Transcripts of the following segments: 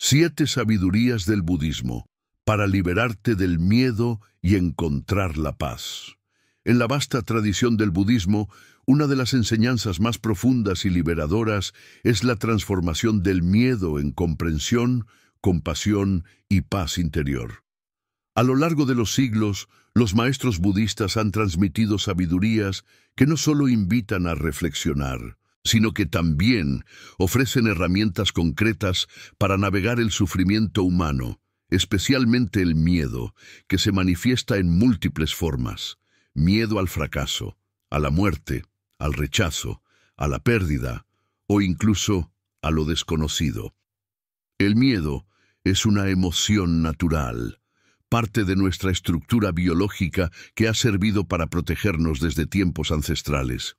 7 sabidurías del budismo para liberarte del miedo y encontrar la paz. En la vasta tradición del budismo, una de las enseñanzas más profundas y liberadoras es la transformación del miedo en comprensión, compasión y paz interior. A lo largo de los siglos, los maestros budistas han transmitido sabidurías que no solo invitan a reflexionar, sino que también ofrecen herramientas concretas para navegar el sufrimiento humano, especialmente el miedo, que se manifiesta en múltiples formas. Miedo al fracaso, a la muerte, al rechazo, a la pérdida o incluso a lo desconocido. El miedo es una emoción natural, parte de nuestra estructura biológica que ha servido para protegernos desde tiempos ancestrales.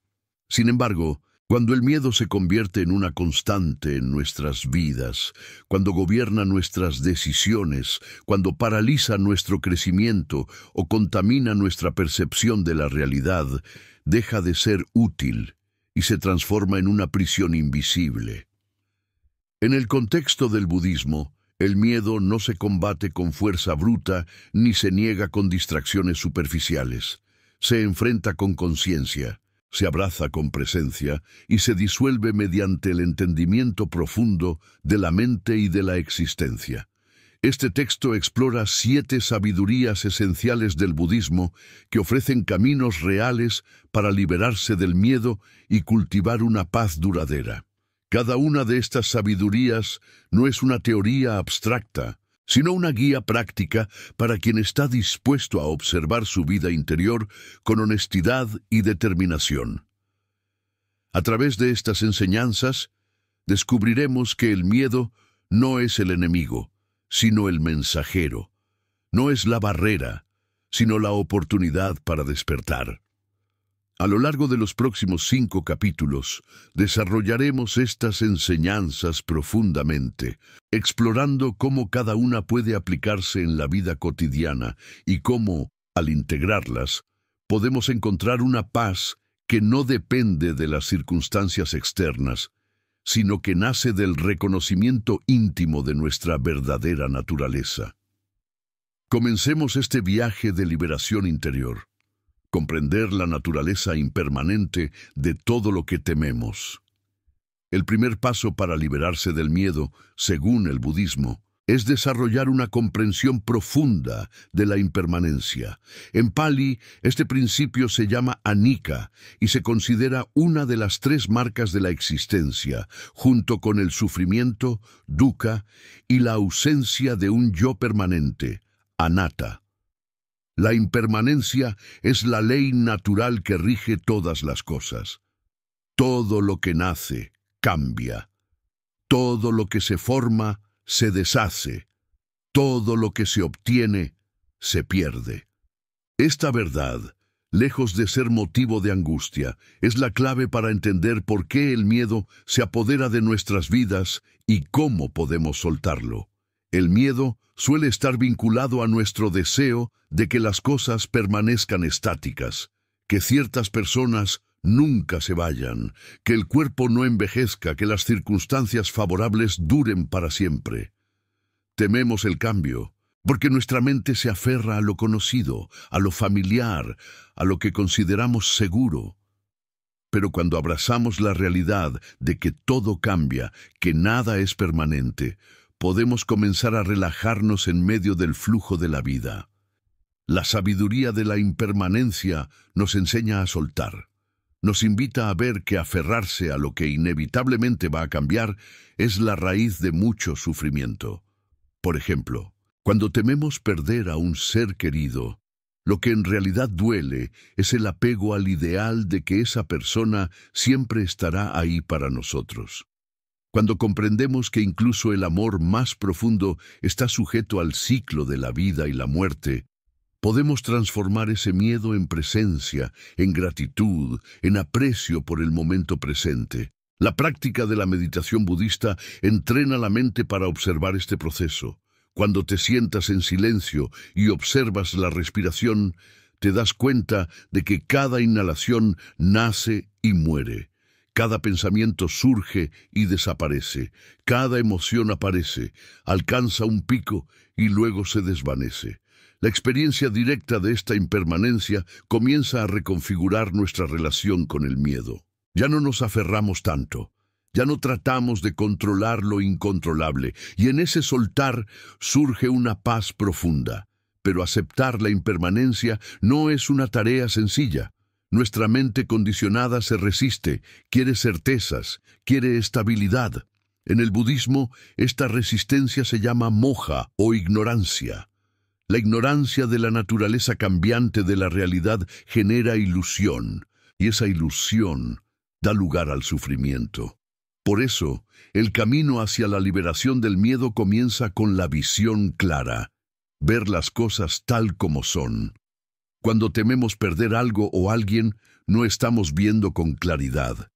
Sin embargo, cuando el miedo se convierte en una constante en nuestras vidas, cuando gobierna nuestras decisiones, cuando paraliza nuestro crecimiento o contamina nuestra percepción de la realidad, deja de ser útil y se transforma en una prisión invisible. En el contexto del budismo, el miedo no se combate con fuerza bruta ni se niega con distracciones superficiales. Se enfrenta con conciencia, se abraza con presencia y se disuelve mediante el entendimiento profundo de la mente y de la existencia. Este texto explora 7 sabidurías esenciales del budismo que ofrecen caminos reales para liberarse del miedo y cultivar una paz duradera. Cada una de estas sabidurías no es una teoría abstracta, sino una guía práctica para quien está dispuesto a observar su vida interior con honestidad y determinación. A través de estas enseñanzas, descubriremos que el miedo no es el enemigo, sino el mensajero. No es la barrera, sino la oportunidad para despertar. A lo largo de los próximos 5 capítulos, desarrollaremos estas enseñanzas profundamente, explorando cómo cada una puede aplicarse en la vida cotidiana y cómo, al integrarlas, podemos encontrar una paz que no depende de las circunstancias externas, sino que nace del reconocimiento íntimo de nuestra verdadera naturaleza. Comencemos este viaje de liberación interior. Comprender la naturaleza impermanente de todo lo que tememos. El primer paso para liberarse del miedo, según el budismo, es desarrollar una comprensión profunda de la impermanencia. En Pali, este principio se llama anicca y se considera una de las 3 marcas de la existencia, junto con el sufrimiento, dukkha, y la ausencia de un yo permanente, anatta. La impermanencia es la ley natural que rige todas las cosas. Todo lo que nace, cambia. Todo lo que se forma, se deshace. Todo lo que se obtiene, se pierde. Esta verdad, lejos de ser motivo de angustia, es la clave para entender por qué el miedo se apodera de nuestras vidas y cómo podemos soltarlo. El miedo suele estar vinculado a nuestro deseo de que las cosas permanezcan estáticas, que ciertas personas nunca se vayan, que el cuerpo no envejezca, que las circunstancias favorables duren para siempre. Tememos el cambio, porque nuestra mente se aferra a lo conocido, a lo familiar, a lo que consideramos seguro. Pero cuando abrazamos la realidad de que todo cambia, que nada es permanente, podemos comenzar a relajarnos en medio del flujo de la vida. La sabiduría de la impermanencia nos enseña a soltar. Nos invita a ver que aferrarse a lo que inevitablemente va a cambiar es la raíz de mucho sufrimiento. Por ejemplo, cuando tememos perder a un ser querido, lo que en realidad duele es el apego al ideal de que esa persona siempre estará ahí para nosotros. Cuando comprendemos que incluso el amor más profundo está sujeto al ciclo de la vida y la muerte, podemos transformar ese miedo en presencia, en gratitud, en aprecio por el momento presente. La práctica de la meditación budista entrena la mente para observar este proceso. Cuando te sientas en silencio y observas la respiración, te das cuenta de que cada inhalación nace y muere, Cada pensamiento surge y desaparece. Cada emoción aparece, alcanza un pico y luego se desvanece. La experiencia directa de esta impermanencia comienza a reconfigurar nuestra relación con el miedo. Ya no nos aferramos tanto. Ya no tratamos de controlar lo incontrolable, y en ese soltar surge una paz profunda. Pero aceptar la impermanencia no es una tarea sencilla. Nuestra mente condicionada se resiste, quiere certezas, quiere estabilidad. En el budismo, esta resistencia se llama moja o ignorancia. La ignorancia de la naturaleza cambiante de la realidad genera ilusión, y esa ilusión da lugar al sufrimiento. Por eso, el camino hacia la liberación del miedo comienza con la visión clara, ver las cosas tal como son. Cuando tememos perder algo o alguien, no estamos viendo con claridad.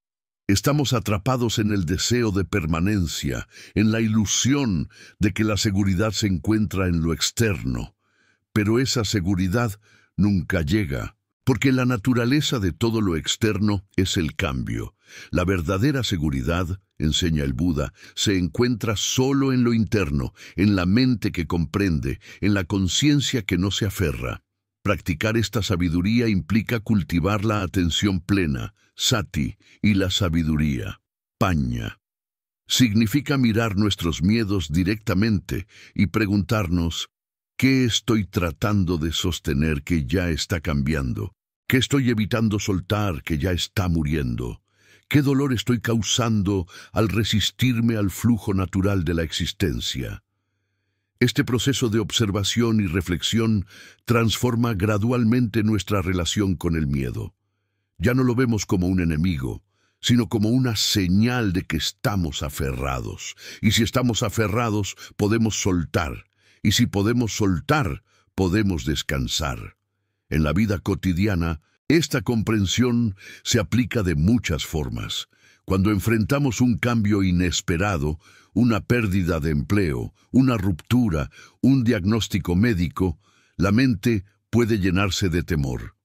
Estamos atrapados en el deseo de permanencia, en la ilusión de que la seguridad se encuentra en lo externo. Pero esa seguridad nunca llega, porque la naturaleza de todo lo externo es el cambio. La verdadera seguridad, enseña el Buda, se encuentra solo en lo interno, en la mente que comprende, en la conciencia que no se aferra. Practicar esta sabiduría implica cultivar la atención plena, sati, y la sabiduría, pañña. Significa mirar nuestros miedos directamente y preguntarnos, ¿qué estoy tratando de sostener que ya está cambiando? ¿Qué estoy evitando soltar que ya está muriendo? ¿Qué dolor estoy causando al resistirme al flujo natural de la existencia? Este proceso de observación y reflexión transforma gradualmente nuestra relación con el miedo. Ya no lo vemos como un enemigo, sino como una señal de que estamos aferrados. Y si estamos aferrados, podemos soltar. Y si podemos soltar, podemos descansar. En la vida cotidiana, esta comprensión se aplica de muchas formas. Cuando enfrentamos un cambio inesperado, una pérdida de empleo, una ruptura, un diagnóstico médico, la mente puede llenarse de temor.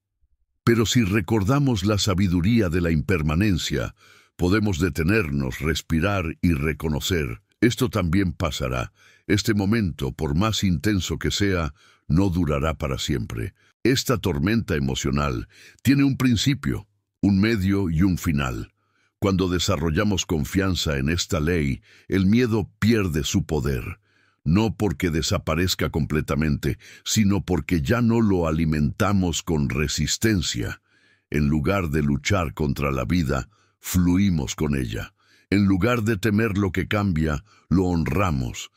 Pero si recordamos la sabiduría de la impermanencia, podemos detenernos, respirar y reconocer. Esto también pasará. Este momento, por más intenso que sea, no durará para siempre. Esta tormenta emocional tiene un principio, un medio y un final. Cuando desarrollamos confianza en esta ley, el miedo pierde su poder, no porque desaparezca completamente, sino porque ya no lo alimentamos con resistencia. En lugar de luchar contra la vida, fluimos con ella. En lugar de temer lo que cambia, lo honramos.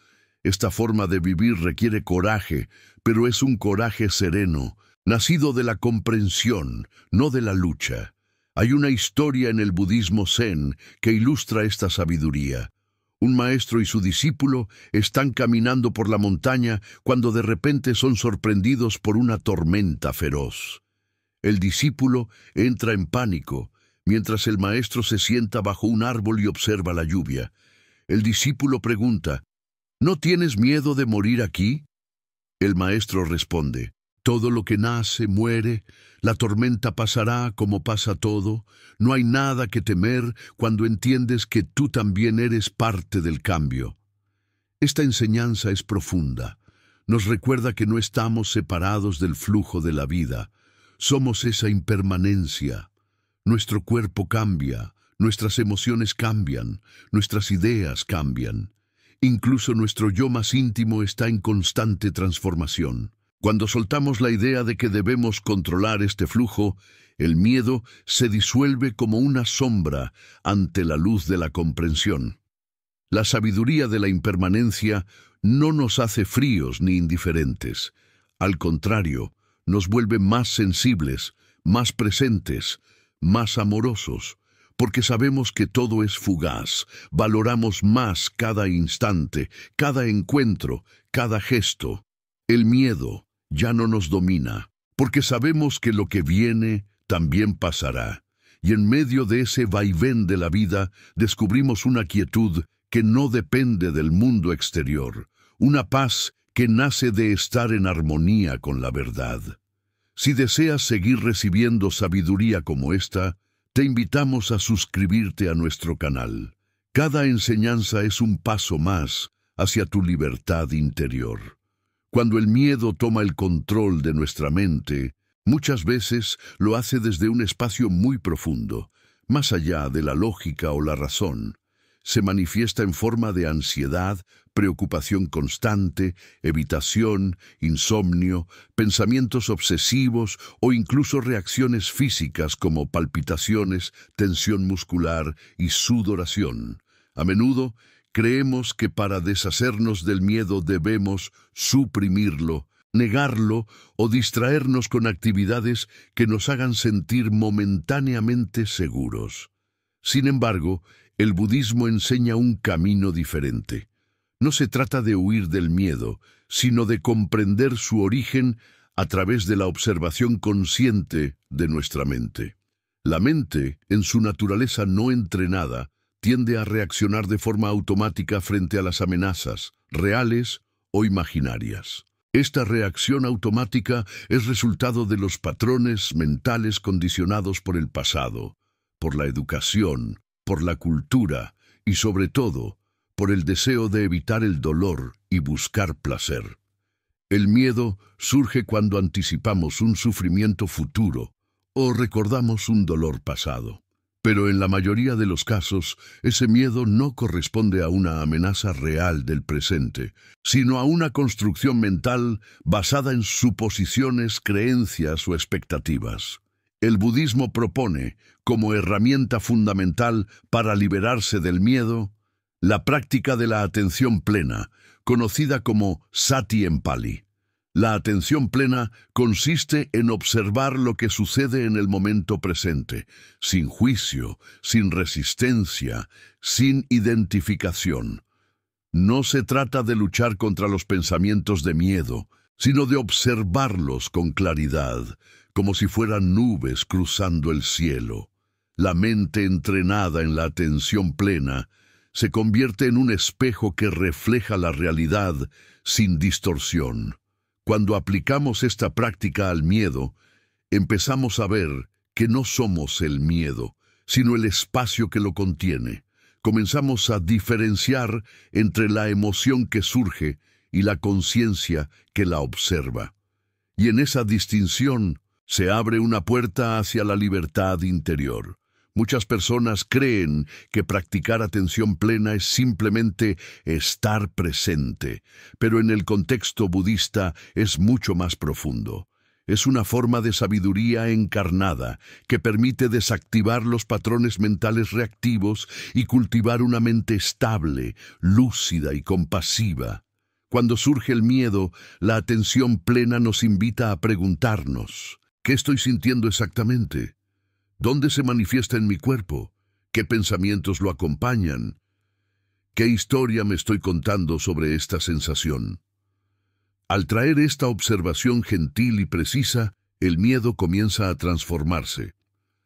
Esta forma de vivir requiere coraje, pero es un coraje sereno, nacido de la comprensión, no de la lucha. Hay una historia en el budismo zen que ilustra esta sabiduría. Un maestro y su discípulo están caminando por la montaña cuando de repente son sorprendidos por una tormenta feroz. El discípulo entra en pánico, mientras el maestro se sienta bajo un árbol y observa la lluvia. El discípulo pregunta, ¿no tienes miedo de morir aquí? El maestro responde, todo lo que nace muere, la tormenta pasará como pasa todo, no hay nada que temer cuando entiendes que tú también eres parte del cambio. Esta enseñanza es profunda, nos recuerda que no estamos separados del flujo de la vida, somos esa impermanencia. Nuestro cuerpo cambia, nuestras emociones cambian, nuestras ideas cambian. Incluso nuestro yo más íntimo está en constante transformación. Cuando soltamos la idea de que debemos controlar este flujo, el miedo se disuelve como una sombra ante la luz de la comprensión. La sabiduría de la impermanencia no nos hace fríos ni indiferentes. Al contrario, nos vuelve más sensibles, más presentes, más amorosos, porque sabemos que todo es fugaz, valoramos más cada instante, cada encuentro, cada gesto. El miedo ya no nos domina, porque sabemos que lo que viene también pasará, y en medio de ese vaivén de la vida descubrimos una quietud que no depende del mundo exterior, una paz que nace de estar en armonía con la verdad. Si deseas seguir recibiendo sabiduría como esta, te invitamos a suscribirte a nuestro canal. Cada enseñanza es un paso más hacia tu libertad interior. Cuando el miedo toma el control de nuestra mente, muchas veces lo hace desde un espacio muy profundo, más allá de la lógica o la razón. Se manifiesta en forma de ansiedad, preocupación constante, evitación, insomnio, pensamientos obsesivos o incluso reacciones físicas como palpitaciones, tensión muscular y sudoración. A menudo creemos que para deshacernos del miedo debemos suprimirlo, negarlo o distraernos con actividades que nos hagan sentir momentáneamente seguros. Sin embargo, el budismo enseña un camino diferente. No se trata de huir del miedo, sino de comprender su origen a través de la observación consciente de nuestra mente. La mente, en su naturaleza no entrenada, tiende a reaccionar de forma automática frente a las amenazas, reales o imaginarias. Esta reacción automática es resultado de los patrones mentales condicionados por el pasado, por la educación, por la cultura y, sobre todo, por el deseo de evitar el dolor y buscar placer. El miedo surge cuando anticipamos un sufrimiento futuro o recordamos un dolor pasado. Pero en la mayoría de los casos, ese miedo no corresponde a una amenaza real del presente, sino a una construcción mental basada en suposiciones, creencias o expectativas. El budismo propone, como herramienta fundamental para liberarse del miedo, la práctica de la atención plena, conocida como sati en Pali. La atención plena consiste en observar lo que sucede en el momento presente, sin juicio, sin resistencia, sin identificación. No se trata de luchar contra los pensamientos de miedo, sino de observarlos con claridad, como si fueran nubes cruzando el cielo. La mente entrenada en la atención plena se convierte en un espejo que refleja la realidad sin distorsión. Cuando aplicamos esta práctica al miedo, empezamos a ver que no somos el miedo, sino el espacio que lo contiene. Comenzamos a diferenciar entre la emoción que surge y la conciencia que la observa. Y en esa distinción se abre una puerta hacia la libertad interior. Muchas personas creen que practicar atención plena es simplemente estar presente, pero en el contexto budista es mucho más profundo. Es una forma de sabiduría encarnada que permite desactivar los patrones mentales reactivos y cultivar una mente estable, lúcida y compasiva. Cuando surge el miedo, la atención plena nos invita a preguntarnos: ¿qué estoy sintiendo exactamente? ¿Dónde se manifiesta en mi cuerpo? ¿Qué pensamientos lo acompañan? ¿Qué historia me estoy contando sobre esta sensación? Al traer esta observación gentil y precisa, el miedo comienza a transformarse.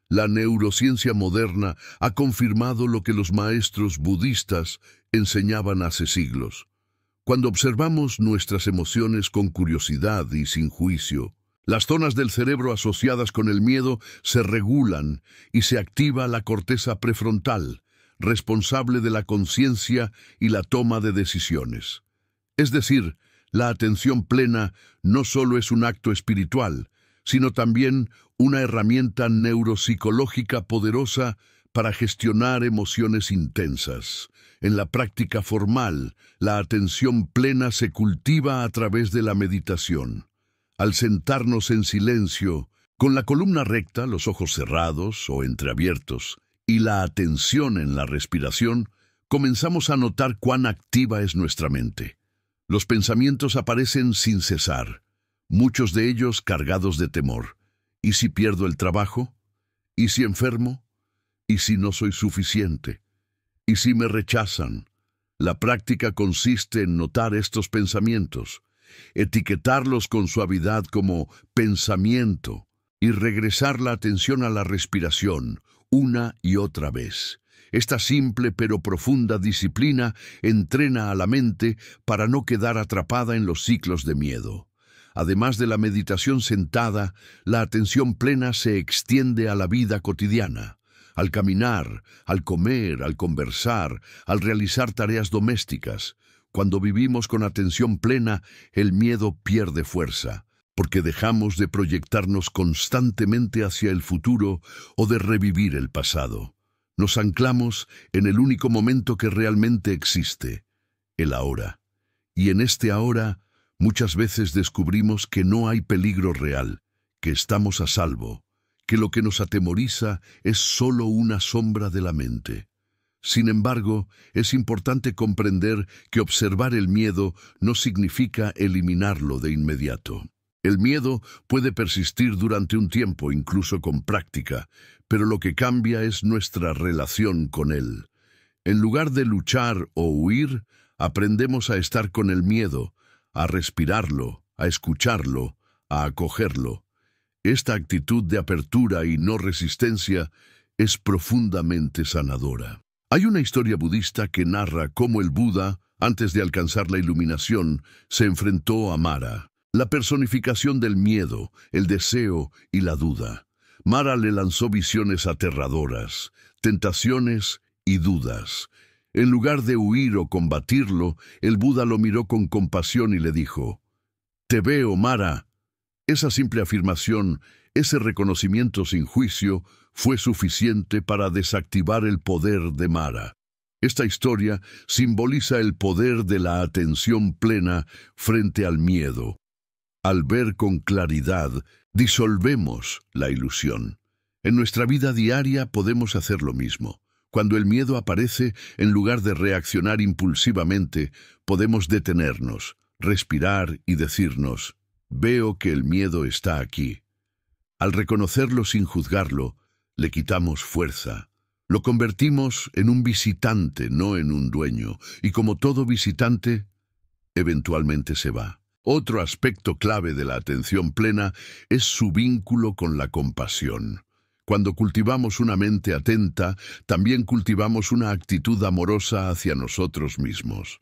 La neurociencia moderna ha confirmado lo que los maestros budistas enseñaban hace siglos. Cuando observamos nuestras emociones con curiosidad y sin juicio, las zonas del cerebro asociadas con el miedo se regulan y se activa la corteza prefrontal, responsable de la conciencia y la toma de decisiones. Es decir, la atención plena no solo es un acto espiritual, sino también una herramienta neuropsicológica poderosa para gestionar emociones intensas. En la práctica formal, la atención plena se cultiva a través de la meditación. Al sentarnos en silencio, con la columna recta, los ojos cerrados o entreabiertos, y la atención en la respiración, comenzamos a notar cuán activa es nuestra mente. Los pensamientos aparecen sin cesar, muchos de ellos cargados de temor. ¿Y si pierdo el trabajo? ¿Y si enfermo? ¿Y si no soy suficiente? ¿Y si me rechazan? La práctica consiste en notar estos pensamientos, etiquetarlos con suavidad como pensamiento y regresar la atención a la respiración una y otra vez. Esta simple pero profunda disciplina entrena a la mente para no quedar atrapada en los ciclos de miedo. Además de la meditación sentada, la atención plena se extiende a la vida cotidiana. al caminar, al comer, al conversar, al realizar tareas domésticas. Cuando vivimos con atención plena, el miedo pierde fuerza, porque dejamos de proyectarnos constantemente hacia el futuro o de revivir el pasado. Nos anclamos en el único momento que realmente existe, el ahora. Y en este ahora, muchas veces descubrimos que no hay peligro real, que estamos a salvo, que lo que nos atemoriza es solo una sombra de la mente. Sin embargo, es importante comprender que observar el miedo no significa eliminarlo de inmediato. El miedo puede persistir durante un tiempo, incluso con práctica, pero lo que cambia es nuestra relación con él. En lugar de luchar o huir, aprendemos a estar con el miedo, a respirarlo, a escucharlo, a acogerlo. Esta actitud de apertura y no resistencia es profundamente sanadora. Hay una historia budista que narra cómo el Buda, antes de alcanzar la iluminación, se enfrentó a Mara, la personificación del miedo, el deseo y la duda. Mara le lanzó visiones aterradoras, tentaciones y dudas. En lugar de huir o combatirlo, el Buda lo miró con compasión y le dijo: «Te veo, Mara». Esa simple afirmación, ese reconocimiento sin juicio, fue suficiente para desactivar el poder de Mara. Esta historia simboliza el poder de la atención plena frente al miedo. Al ver con claridad, disolvemos la ilusión. En nuestra vida diaria podemos hacer lo mismo. Cuando el miedo aparece, en lugar de reaccionar impulsivamente, podemos detenernos, respirar y decirnos: «Veo que el miedo está aquí». Al reconocerlo sin juzgarlo, le quitamos fuerza. Lo convertimos en un visitante, no en un dueño, y como todo visitante, eventualmente se va. Otro aspecto clave de la atención plena es su vínculo con la compasión. Cuando cultivamos una mente atenta, también cultivamos una actitud amorosa hacia nosotros mismos.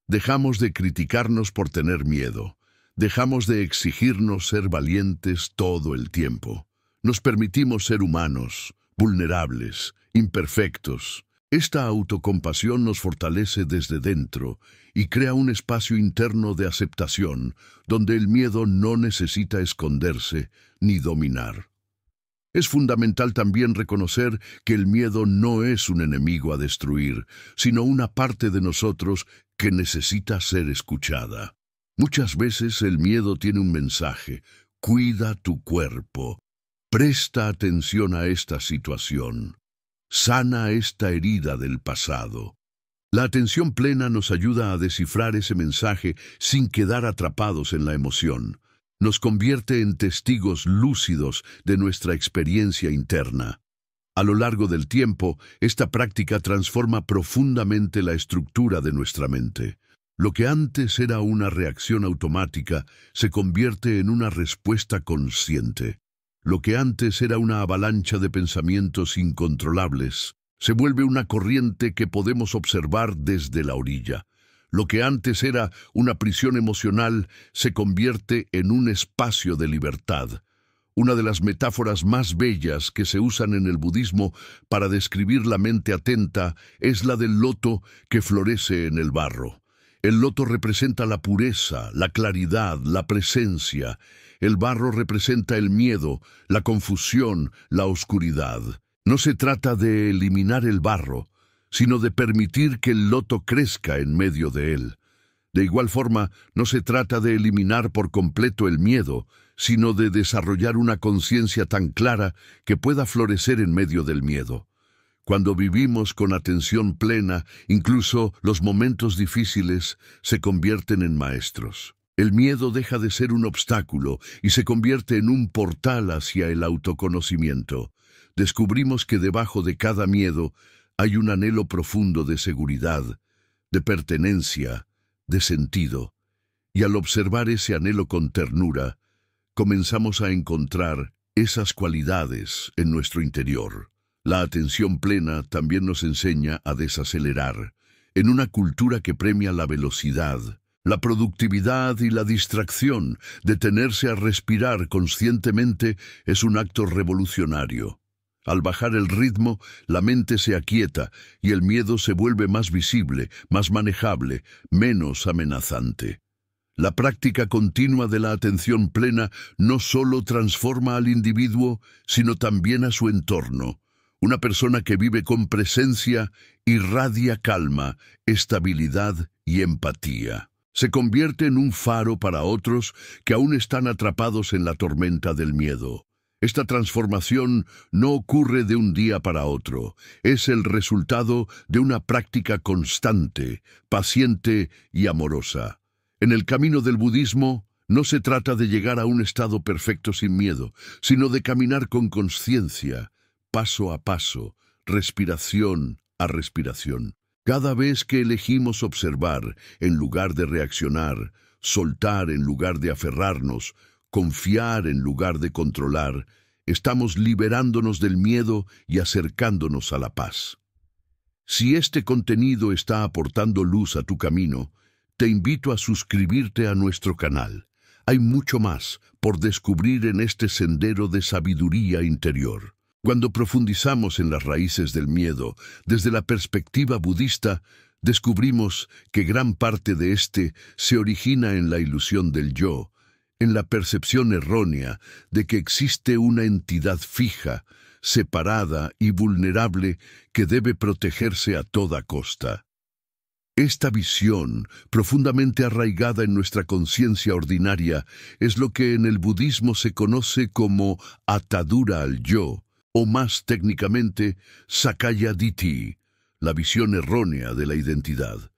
Dejamos de criticarnos por tener miedo. Dejamos de exigirnos ser valientes todo el tiempo. Nos permitimos ser humanos, vulnerables, imperfectos. Esta autocompasión nos fortalece desde dentro y crea un espacio interno de aceptación, donde el miedo no necesita esconderse ni dominar. Es fundamental también reconocer que el miedo no es un enemigo a destruir, sino una parte de nosotros que necesita ser escuchada. Muchas veces el miedo tiene un mensaje: cuida tu cuerpo, presta atención a esta situación, sana esta herida del pasado. La atención plena nos ayuda a descifrar ese mensaje sin quedar atrapados en la emoción. Nos convierte en testigos lúcidos de nuestra experiencia interna. A lo largo del tiempo, esta práctica transforma profundamente la estructura de nuestra mente. Lo que antes era una reacción automática se convierte en una respuesta consciente. Lo que antes era una avalancha de pensamientos incontrolables se vuelve una corriente que podemos observar desde la orilla. Lo que antes era una prisión emocional se convierte en un espacio de libertad. Una de las metáforas más bellas que se usan en el budismo para describir la mente atenta es la del loto que florece en el barro. El loto representa la pureza, la claridad, la presencia. El barro representa el miedo, la confusión, la oscuridad. No se trata de eliminar el barro, sino de permitir que el loto crezca en medio de él. De igual forma, no se trata de eliminar por completo el miedo, sino de desarrollar una conciencia tan clara que pueda florecer en medio del miedo. Cuando vivimos con atención plena, incluso los momentos difíciles se convierten en maestros. El miedo deja de ser un obstáculo y se convierte en un portal hacia el autoconocimiento. Descubrimos que debajo de cada miedo hay un anhelo profundo de seguridad, de pertenencia, de sentido. Y al observar ese anhelo con ternura, comenzamos a encontrar esas cualidades en nuestro interior. La atención plena también nos enseña a desacelerar. En una cultura que premia la velocidad, la productividad y la distracción, detenerse a respirar conscientemente es un acto revolucionario. Al bajar el ritmo, la mente se aquieta y el miedo se vuelve más visible, más manejable, menos amenazante. La práctica continua de la atención plena no solo transforma al individuo, sino también a su entorno. Una persona que vive con presencia irradia calma, estabilidad y empatía. Se convierte en un faro para otros que aún están atrapados en la tormenta del miedo. Esta transformación no ocurre de un día para otro. Es el resultado de una práctica constante, paciente y amorosa. En el camino del budismo, no se trata de llegar a un estado perfecto sin miedo, sino de caminar con conciencia, paso a paso, respiración a respiración. Cada vez que elegimos observar en lugar de reaccionar, soltar en lugar de aferrarnos, confiar en lugar de controlar, estamos liberándonos del miedo y acercándonos a la paz. Si este contenido está aportando luz a tu camino, te invito a suscribirte a nuestro canal. Hay mucho más por descubrir en este sendero de sabiduría interior. Cuando profundizamos en las raíces del miedo, desde la perspectiva budista, descubrimos que gran parte de este se origina en la ilusión del yo, en la percepción errónea de que existe una entidad fija, separada y vulnerable que debe protegerse a toda costa. Esta visión, profundamente arraigada en nuestra conciencia ordinaria, es lo que en el budismo se conoce como atadura al yo, o más técnicamente, Sakaya Ditti, la visión errónea de la identidad.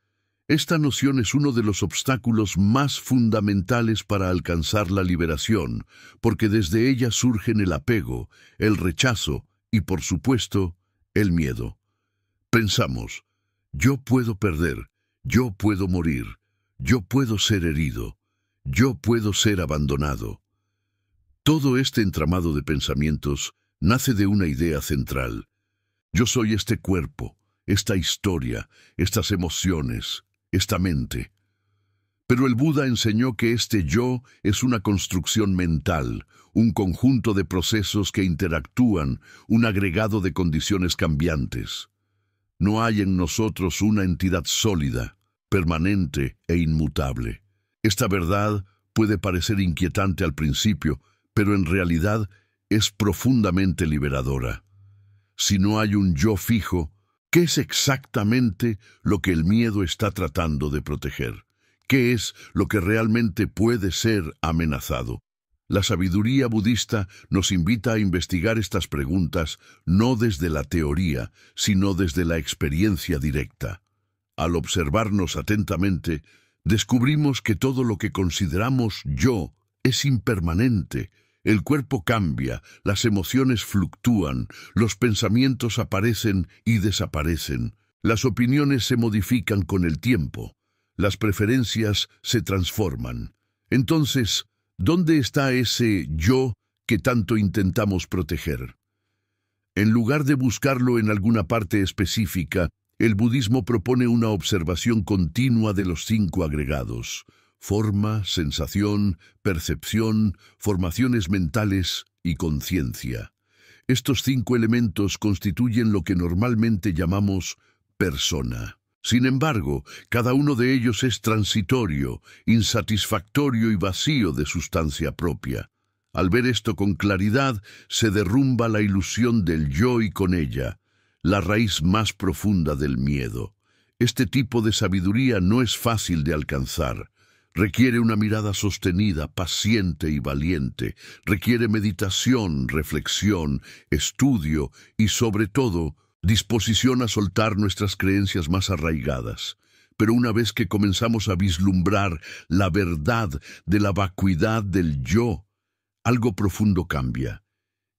Esta noción es uno de los obstáculos más fundamentales para alcanzar la liberación, porque desde ella surgen el apego, el rechazo y, por supuesto, el miedo. Pensamos, yo puedo perder, yo puedo morir, yo puedo ser herido, yo puedo ser abandonado. Todo este entramado de pensamientos nace de una idea central. Yo soy este cuerpo, esta historia, estas emociones, esta mente. Pero el Buda enseñó que este yo es una construcción mental, un conjunto de procesos que interactúan, un agregado de condiciones cambiantes. No hay en nosotros una entidad sólida, permanente e inmutable. Esta verdad puede parecer inquietante al principio, pero en realidad es profundamente liberadora. Si no hay un yo fijo, ¿qué es exactamente lo que el miedo está tratando de proteger? ¿Qué es lo que realmente puede ser amenazado? La sabiduría budista nos invita a investigar estas preguntas no desde la teoría, sino desde la experiencia directa. Al observarnos atentamente, descubrimos que todo lo que consideramos yo es impermanente. El cuerpo cambia, las emociones fluctúan, los pensamientos aparecen y desaparecen, las opiniones se modifican con el tiempo, las preferencias se transforman. Entonces, ¿dónde está ese yo que tanto intentamos proteger? En lugar de buscarlo en alguna parte específica, el budismo propone una observación continua de los 5 agregados: forma, sensación, percepción, formaciones mentales y conciencia. Estos 5 elementos constituyen lo que normalmente llamamos persona. Sin embargo, cada uno de ellos es transitorio, insatisfactorio y vacío de sustancia propia. Al ver esto con claridad, se derrumba la ilusión del yo y con ella, la raíz más profunda del miedo. Este tipo de sabiduría no es fácil de alcanzar. Requiere una mirada sostenida, paciente y valiente. Requiere meditación, reflexión, estudio y, sobre todo, disposición a soltar nuestras creencias más arraigadas. Pero una vez que comenzamos a vislumbrar la verdad de la vacuidad del yo, algo profundo cambia.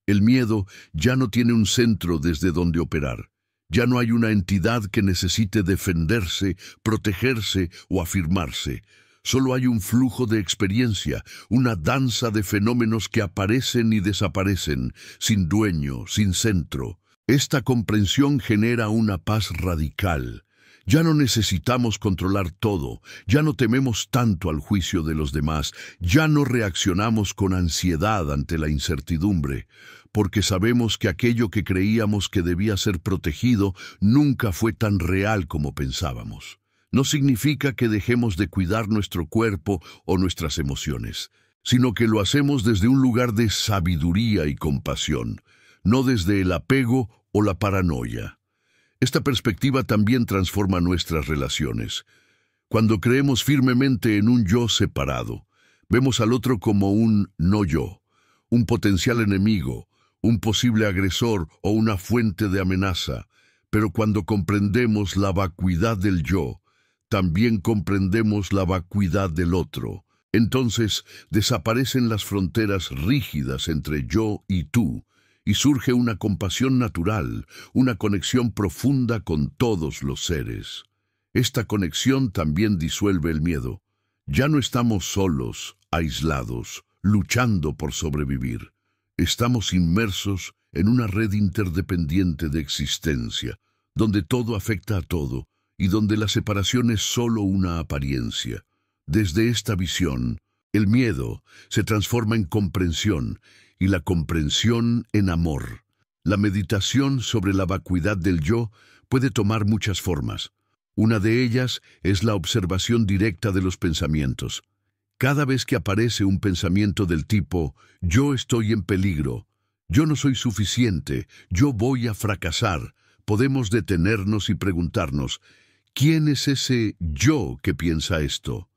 El miedo ya no tiene un centro desde donde operar. Ya no hay una entidad que necesite defenderse, protegerse o afirmarse. Solo hay un flujo de experiencia, una danza de fenómenos que aparecen y desaparecen, sin dueño, sin centro. Esta comprensión genera una paz radical. Ya no necesitamos controlar todo, ya no tememos tanto al juicio de los demás, ya no reaccionamos con ansiedad ante la incertidumbre. porque sabemos que aquello que creíamos que debía ser protegido nunca fue tan real como pensábamos. No significa que dejemos de cuidar nuestro cuerpo o nuestras emociones, sino que lo hacemos desde un lugar de sabiduría y compasión, no desde el apego o la paranoia. Esta perspectiva también transforma nuestras relaciones. Cuando creemos firmemente en un yo separado, vemos al otro como un no yo, un potencial enemigo, un posible agresor o una fuente de amenaza. Pero cuando comprendemos la vacuidad del yo, también comprendemos la vacuidad del otro. Entonces desaparecen las fronteras rígidas entre yo y tú, y surge una compasión natural, una conexión profunda con todos los seres. Esta conexión también disuelve el miedo. Ya no estamos solos, aislados, luchando por sobrevivir. Estamos inmersos en una red interdependiente de existencia, donde todo afecta a todo y donde la separación es solo una apariencia. Desde esta visión, el miedo se transforma en comprensión y la comprensión en amor. La meditación sobre la vacuidad del yo puede tomar muchas formas. Una de ellas es la observación directa de los pensamientos. Cada vez que aparece un pensamiento del tipo, yo estoy en peligro, yo no soy suficiente, yo voy a fracasar, podemos detenernos y preguntarnos, ¿quién es ese yo que piensa esto?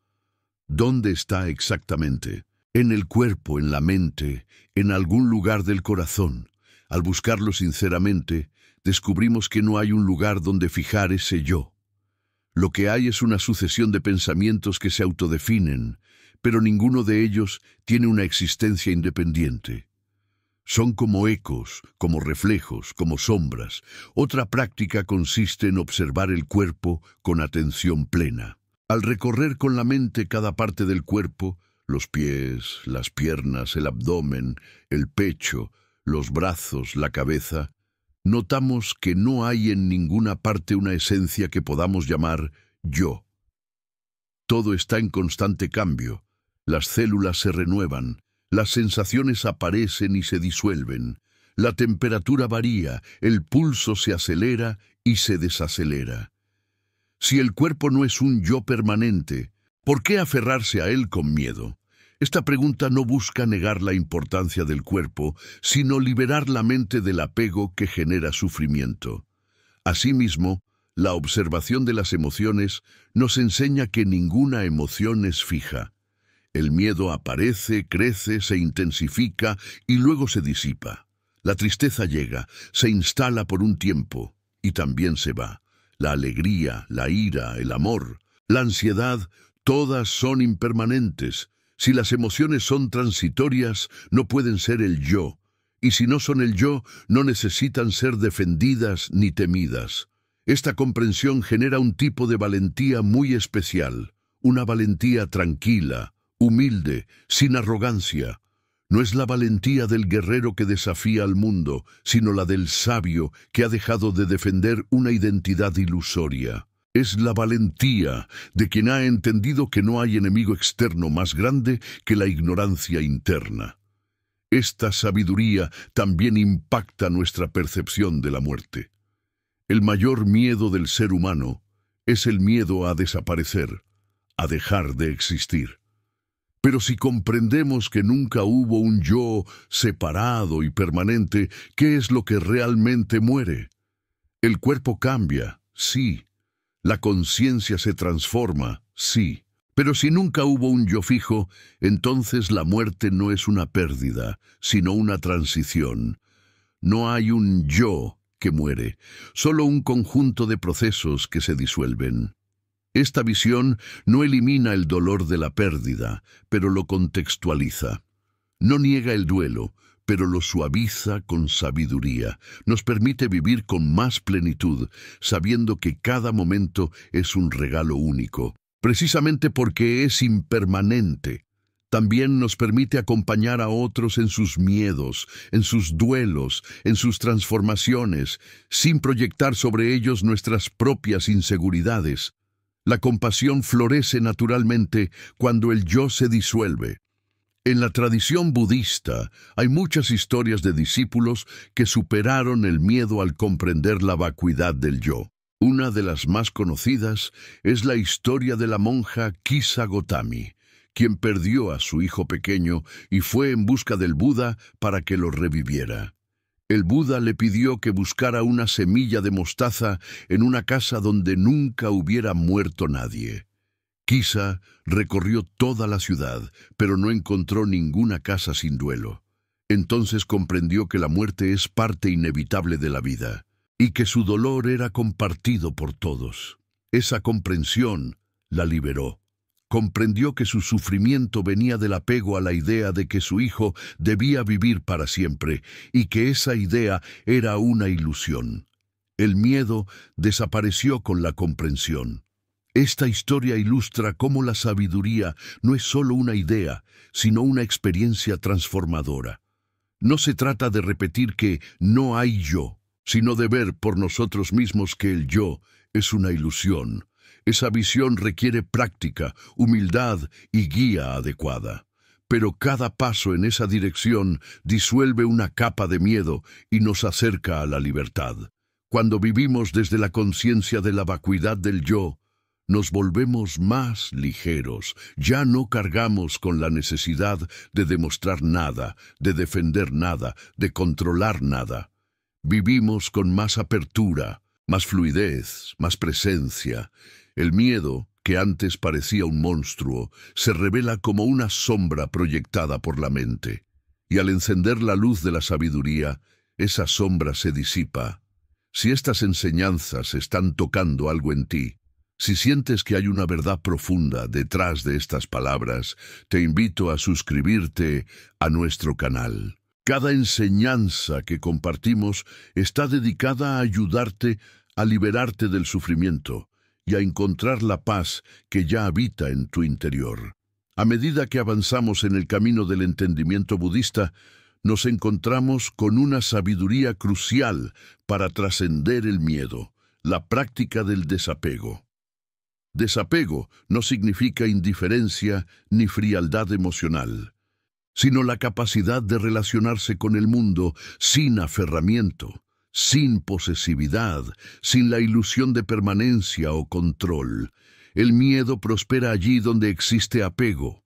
¿Dónde está exactamente? En el cuerpo, en la mente, en algún lugar del corazón. Al buscarlo sinceramente, descubrimos que no hay un lugar donde fijar ese yo. Lo que hay es una sucesión de pensamientos que se autodefinen, pero ninguno de ellos tiene una existencia independiente. Son como ecos, como reflejos, como sombras. Otra práctica consiste en observar el cuerpo con atención plena. Al recorrer con la mente cada parte del cuerpo, los pies, las piernas, el abdomen, el pecho, los brazos, la cabeza, notamos que no hay en ninguna parte una esencia que podamos llamar yo. Todo está en constante cambio. Las células se renuevan, las sensaciones aparecen y se disuelven, la temperatura varía, el pulso se acelera y se desacelera. Si el cuerpo no es un yo permanente, ¿por qué aferrarse a él con miedo? Esta pregunta no busca negar la importancia del cuerpo, sino liberar la mente del apego que genera sufrimiento. Asimismo, la observación de las emociones nos enseña que ninguna emoción es fija. El miedo aparece, crece, se intensifica y luego se disipa. La tristeza llega, se instala por un tiempo y también se va. La alegría, la ira, el amor, la ansiedad, todas son impermanentes. Si las emociones son transitorias, no pueden ser el yo, y si no son el yo, no necesitan ser defendidas ni temidas. Esta comprensión genera un tipo de valentía muy especial, una valentía tranquila, humilde, sin arrogancia. No es la valentía del guerrero que desafía al mundo, sino la del sabio que ha dejado de defender una identidad ilusoria. Es la valentía de quien ha entendido que no hay enemigo externo más grande que la ignorancia interna. Esta sabiduría también impacta nuestra percepción de la muerte. El mayor miedo del ser humano es el miedo a desaparecer, a dejar de existir. Pero si comprendemos que nunca hubo un yo separado y permanente, ¿qué es lo que realmente muere? El cuerpo cambia, sí. La conciencia se transforma, sí. Pero si nunca hubo un yo fijo, entonces la muerte no es una pérdida, sino una transición. No hay un yo que muere, solo un conjunto de procesos que se disuelven. Esta visión no elimina el dolor de la pérdida, pero lo contextualiza. No niega el duelo, pero lo suaviza con sabiduría. Nos permite vivir con más plenitud, sabiendo que cada momento es un regalo único. Precisamente porque es impermanente, también nos permite acompañar a otros en sus miedos, en sus duelos, en sus transformaciones, sin proyectar sobre ellos nuestras propias inseguridades. La compasión florece naturalmente cuando el yo se disuelve. En la tradición budista hay muchas historias de discípulos que superaron el miedo al comprender la vacuidad del yo. Una de las más conocidas es la historia de la monja Kisa Gotami, quien perdió a su hijo pequeño y fue en busca del Buda para que lo reviviera. El Buda le pidió que buscara una semilla de mostaza en una casa donde nunca hubiera muerto nadie. Kisa recorrió toda la ciudad, pero no encontró ninguna casa sin duelo. Entonces comprendió que la muerte es parte inevitable de la vida, y que su dolor era compartido por todos. Esa comprensión la liberó. Comprendió que su sufrimiento venía del apego a la idea de que su hijo debía vivir para siempre, y que esa idea era una ilusión. El miedo desapareció con la comprensión. Esta historia ilustra cómo la sabiduría no es solo una idea, sino una experiencia transformadora. No se trata de repetir que no hay yo, sino de ver por nosotros mismos que el yo es una ilusión. Esa visión requiere práctica, humildad y guía adecuada. Pero cada paso en esa dirección disuelve una capa de miedo y nos acerca a la libertad. Cuando vivimos desde la conciencia de la vacuidad del yo, nos volvemos más ligeros, ya no cargamos con la necesidad de demostrar nada, de defender nada, de controlar nada. Vivimos con más apertura, más fluidez, más presencia. El miedo, que antes parecía un monstruo, se revela como una sombra proyectada por la mente. Y al encender la luz de la sabiduría, esa sombra se disipa. Si estas enseñanzas están tocando algo en ti, si sientes que hay una verdad profunda detrás de estas palabras, te invito a suscribirte a nuestro canal. Cada enseñanza que compartimos está dedicada a ayudarte a liberarte del sufrimiento y a encontrar la paz que ya habita en tu interior. A medida que avanzamos en el camino del entendimiento budista, nos encontramos con una sabiduría crucial para trascender el miedo, la práctica del desapego. Desapego no significa indiferencia ni frialdad emocional, sino la capacidad de relacionarse con el mundo sin aferramiento, sin posesividad, sin la ilusión de permanencia o control. El miedo prospera allí donde existe apego,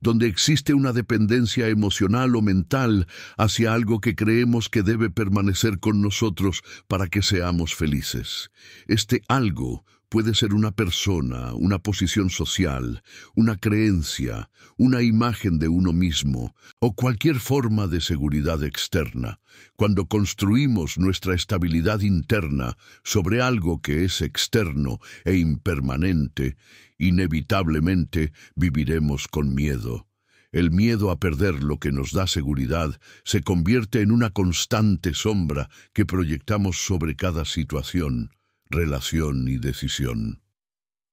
donde existe una dependencia emocional o mental hacia algo que creemos que debe permanecer con nosotros para que seamos felices. Este algo puede ser una persona, una posición social, una creencia, una imagen de uno mismo o cualquier forma de seguridad externa. Cuando construimos nuestra estabilidad interna sobre algo que es externo e impermanente, inevitablemente viviremos con miedo. El miedo a perder lo que nos da seguridad se convierte en una constante sombra que proyectamos sobre cada situación, relación y decisión.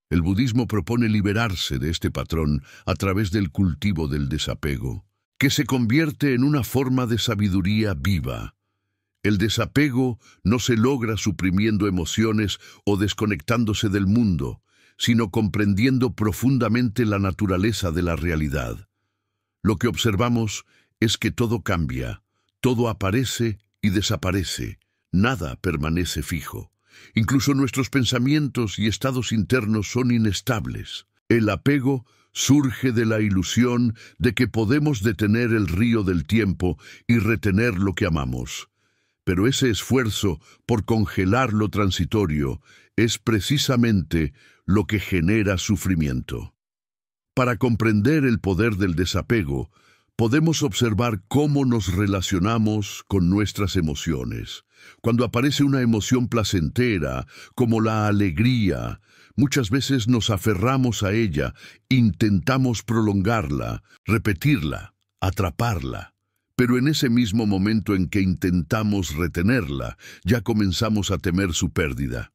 El budismo propone liberarse de este patrón a través del cultivo del desapego, que se convierte en una forma de sabiduría viva. El desapego no se logra suprimiendo emociones o desconectándose del mundo, sino comprendiendo profundamente la naturaleza de la realidad. Lo que observamos es que todo cambia, todo aparece y desaparece, nada permanece fijo. Incluso nuestros pensamientos y estados internos son inestables. El apego surge de la ilusión de que podemos detener el río del tiempo y retener lo que amamos. Pero ese esfuerzo por congelar lo transitorio es precisamente lo que genera sufrimiento. Para comprender el poder del desapego, podemos observar cómo nos relacionamos con nuestras emociones. Cuando aparece una emoción placentera, como la alegría, muchas veces nos aferramos a ella, intentamos prolongarla, repetirla, atraparla. Pero en ese mismo momento en que intentamos retenerla, ya comenzamos a temer su pérdida.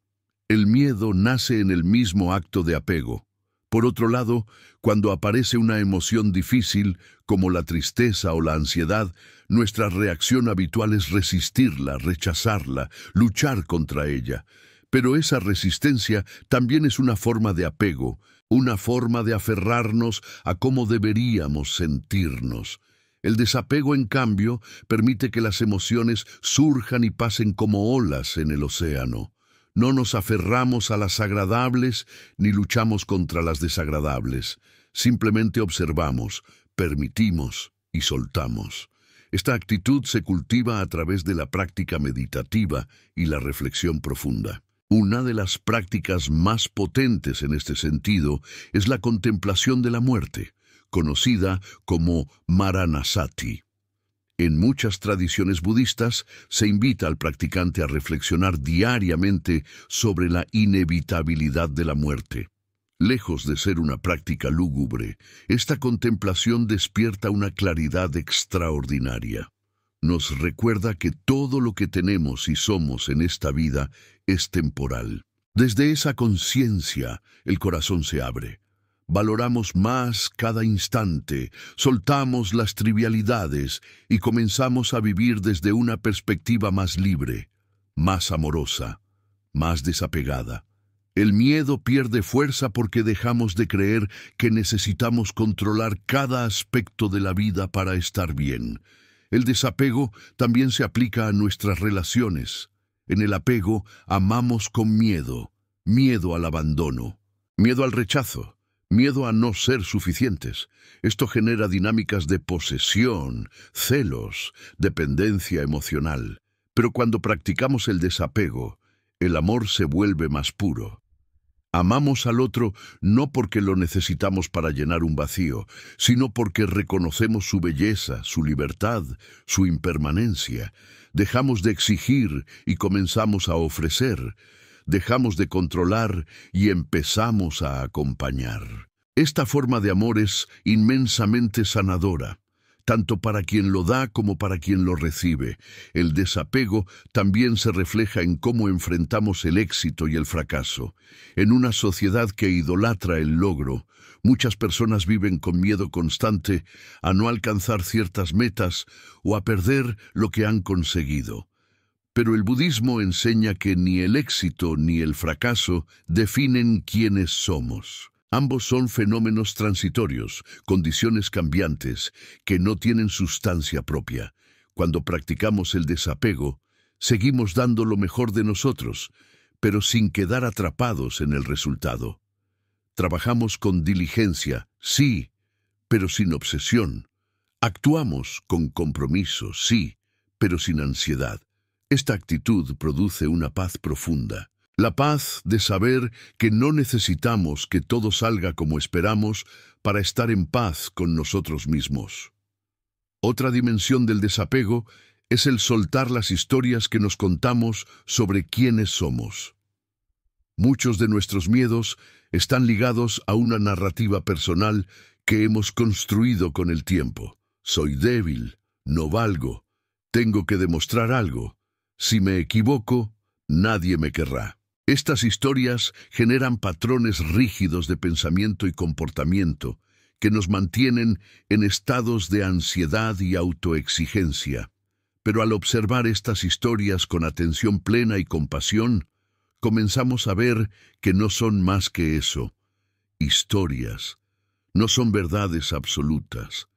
El miedo nace en el mismo acto de apego. Por otro lado, cuando aparece una emoción difícil, como la tristeza o la ansiedad, nuestra reacción habitual es resistirla, rechazarla, luchar contra ella. Pero esa resistencia también es una forma de apego, una forma de aferrarnos a cómo deberíamos sentirnos. El desapego, en cambio, permite que las emociones surjan y pasen como olas en el océano. No nos aferramos a las agradables ni luchamos contra las desagradables. Simplemente observamos, permitimos y soltamos. Esta actitud se cultiva a través de la práctica meditativa y la reflexión profunda. Una de las prácticas más potentes en este sentido es la contemplación de la muerte, conocida como Maranasati. En muchas tradiciones budistas se invita al practicante a reflexionar diariamente sobre la inevitabilidad de la muerte. Lejos de ser una práctica lúgubre, esta contemplación despierta una claridad extraordinaria. Nos recuerda que todo lo que tenemos y somos en esta vida es temporal. Desde esa conciencia, el corazón se abre. Valoramos más cada instante, soltamos las trivialidades y comenzamos a vivir desde una perspectiva más libre, más amorosa, más desapegada. El miedo pierde fuerza porque dejamos de creer que necesitamos controlar cada aspecto de la vida para estar bien. El desapego también se aplica a nuestras relaciones. En el apego amamos con miedo, miedo al abandono, miedo al rechazo, miedo a no ser suficientes. Esto genera dinámicas de posesión, celos, dependencia emocional. Pero cuando practicamos el desapego, el amor se vuelve más puro. Amamos al otro no porque lo necesitamos para llenar un vacío, sino porque reconocemos su belleza, su libertad, su impermanencia. Dejamos de exigir y comenzamos a ofrecer. Dejamos de controlar y empezamos a acompañar. Esta forma de amor es inmensamente sanadora, tanto para quien lo da como para quien lo recibe. El desapego también se refleja en cómo enfrentamos el éxito y el fracaso. En una sociedad que idolatra el logro, muchas personas viven con miedo constante a no alcanzar ciertas metas o a perder lo que han conseguido. Pero el budismo enseña que ni el éxito ni el fracaso definen quiénes somos. Ambos son fenómenos transitorios, condiciones cambiantes, que no tienen sustancia propia. Cuando practicamos el desapego, seguimos dando lo mejor de nosotros, pero sin quedar atrapados en el resultado. Trabajamos con diligencia, sí, pero sin obsesión. Actuamos con compromiso, sí, pero sin ansiedad. Esta actitud produce una paz profunda. La paz de saber que no necesitamos que todo salga como esperamos para estar en paz con nosotros mismos. Otra dimensión del desapego es el soltar las historias que nos contamos sobre quiénes somos. Muchos de nuestros miedos están ligados a una narrativa personal que hemos construido con el tiempo. Soy débil, no valgo, tengo que demostrar algo. Si me equivoco, nadie me querrá. Estas historias generan patrones rígidos de pensamiento y comportamiento que nos mantienen en estados de ansiedad y autoexigencia. Pero al observar estas historias con atención plena y compasión, comenzamos a ver que no son más que eso, historias, no son verdades absolutas.